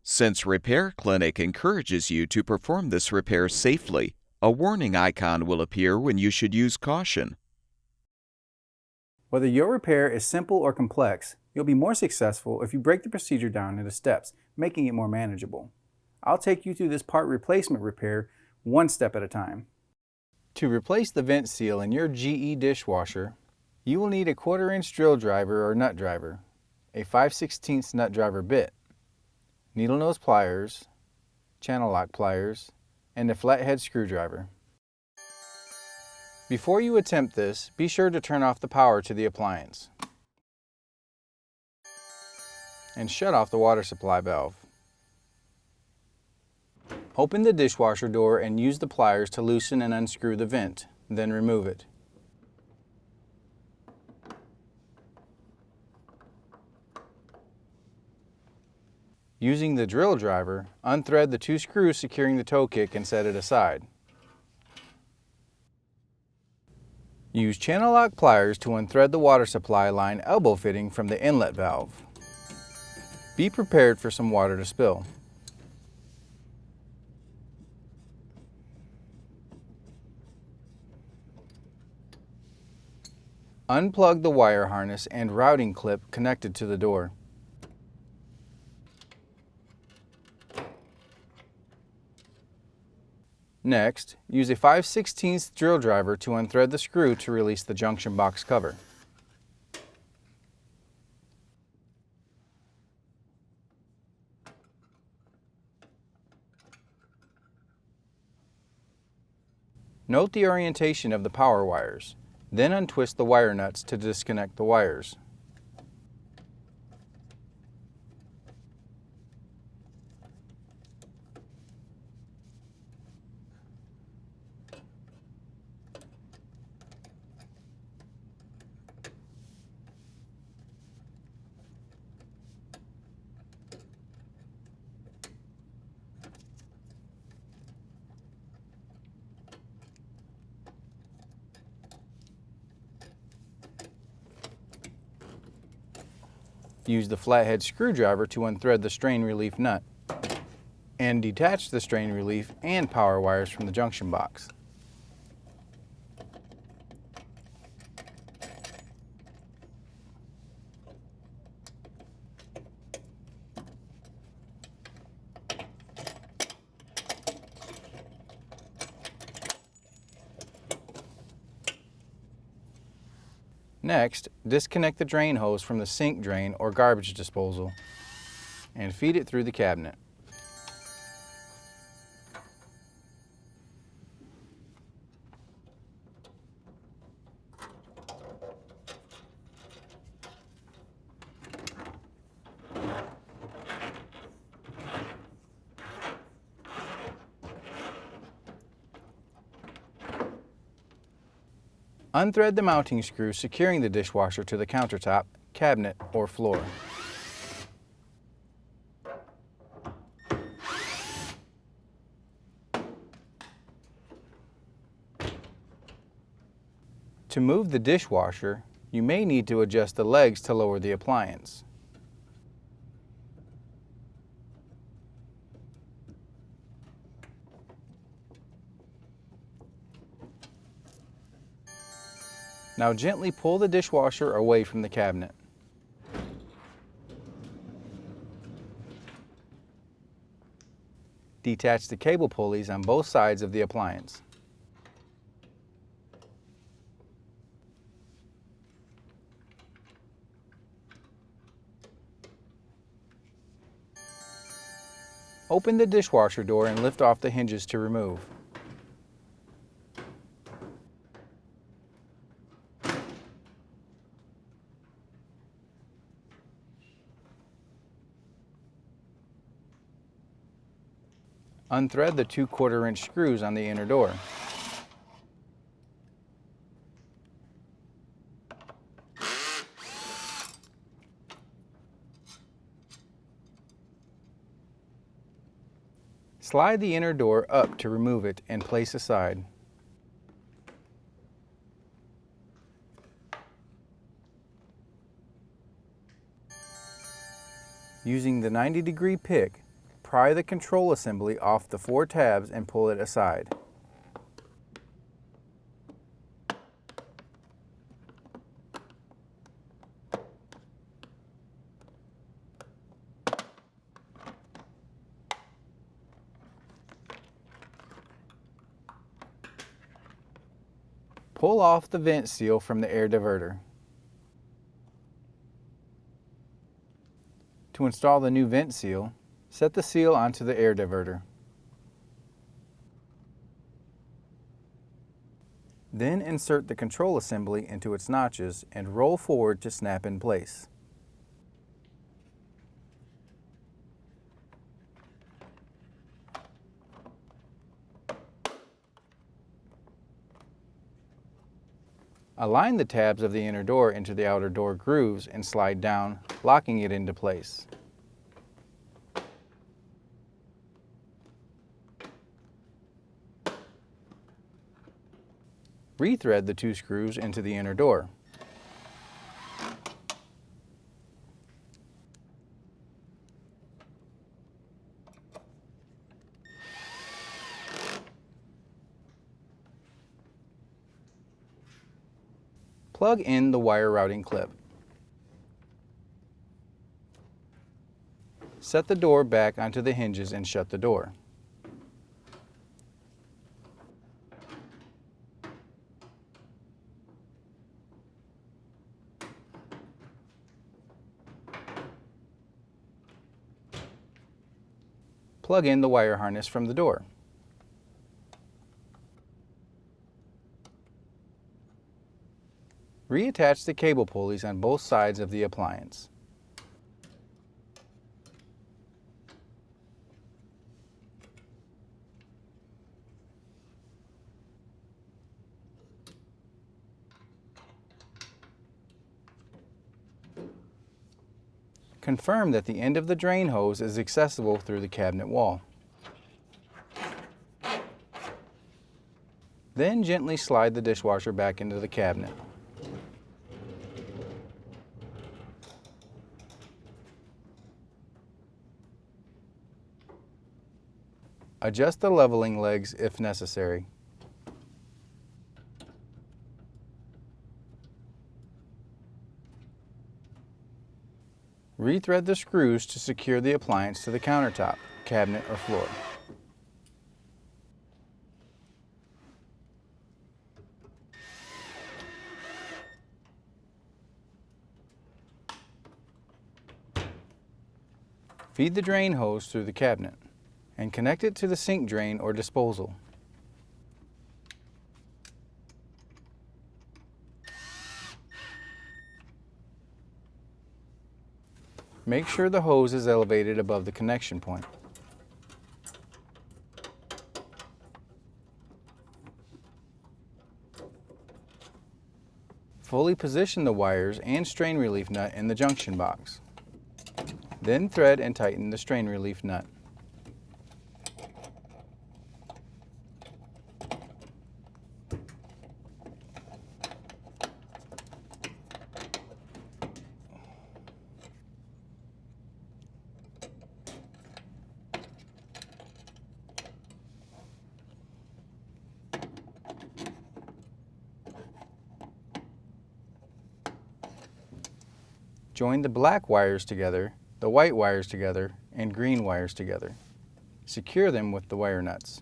Since Repair Clinic encourages you to perform this repair safely, a warning icon will appear when you should use caution. Whether your repair is simple or complex, you'll be more successful if you break the procedure down into steps, making it more manageable. I'll take you through this part replacement repair one step at a time. To replace the vent seal in your GE dishwasher, you will need a 1/4-inch drill driver or nut driver, a 5/16 nut driver bit, needle nose pliers, channel lock pliers, and a flathead screwdriver. Before you attempt this, be sure to turn off the power to the appliance and shut off the water supply valve. Open the dishwasher door and use the pliers to loosen and unscrew the vent, then remove it. Using the drill driver, unthread the 2 screws securing the toe kick and set it aside. Use channel lock pliers to unthread the water supply line elbow fitting from the inlet valve. Be prepared for some water to spill. Unplug the wire harness and routing clip connected to the door. Next, use a 5/16 drill driver to unthread the screw to release the junction box cover. Note the orientation of the power wires, then untwist the wire nuts to disconnect the wires. Use the flathead screwdriver to unthread the strain relief nut and detach the strain relief and power wires from the junction box. Next, disconnect the drain hose from the sink drain or garbage disposal and feed it through the cabinet. Unthread the mounting screw securing the dishwasher to the countertop, cabinet, or floor. To move the dishwasher, you may need to adjust the legs to lower the appliance. Now gently pull the dishwasher away from the cabinet. Detach the cable pulleys on both sides of the appliance. Open the dishwasher door and lift off the hinges to remove. Unthread the 2 1/4-inch screws on the inner door. Slide the inner door up to remove it and place aside. Using the 90-degree pick, Pry the control assembly off the 4 tabs and pull it aside. Pull off the vent seal from the air diverter. To install the new vent seal, set the seal onto the air diverter. Then insert the control assembly into its notches and roll forward to snap in place. Align the tabs of the inner door into the outer door grooves and slide down, locking it into place. Rethread the 2 screws into the inner door. Plug in the wire routing clip. Set the door back onto the hinges and shut the door. Plug in the wire harness from the door. Reattach the cable pulleys on both sides of the appliance. Confirm that the end of the drain hose is accessible through the cabinet wall. Then gently slide the dishwasher back into the cabinet. Adjust the leveling legs if necessary. Rethread the screws to secure the appliance to the countertop, cabinet, or floor. Feed the drain hose through the cabinet and connect it to the sink drain or disposal. Make sure the hose is elevated above the connection point. Fully position the wires and strain relief nut in the junction box. Then thread and tighten the strain relief nut. Join the black wires together, the white wires together, and green wires together. Secure them with the wire nuts.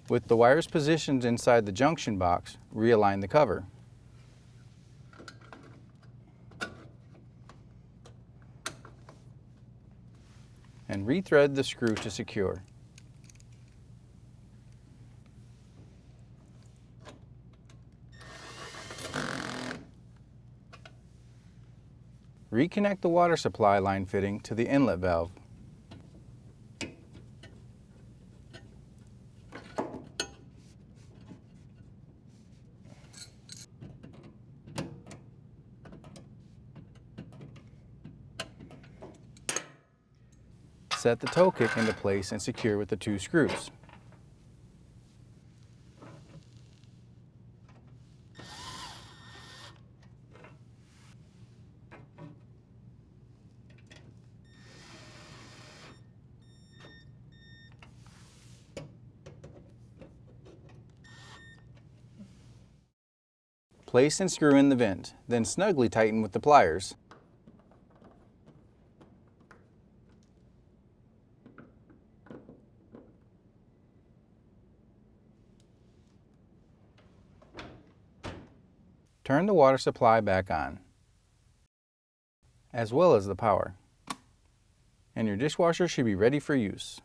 With the wires positioned inside the junction box, realign the cover. And rethread the screw to secure. Reconnect the water supply line fitting to the inlet valve. Set the toe kick into place and secure with the 2 screws. Place and screw in the vent, then snugly tighten with the pliers. Turn the water supply back on, as well as the power, and your dishwasher should be ready for use.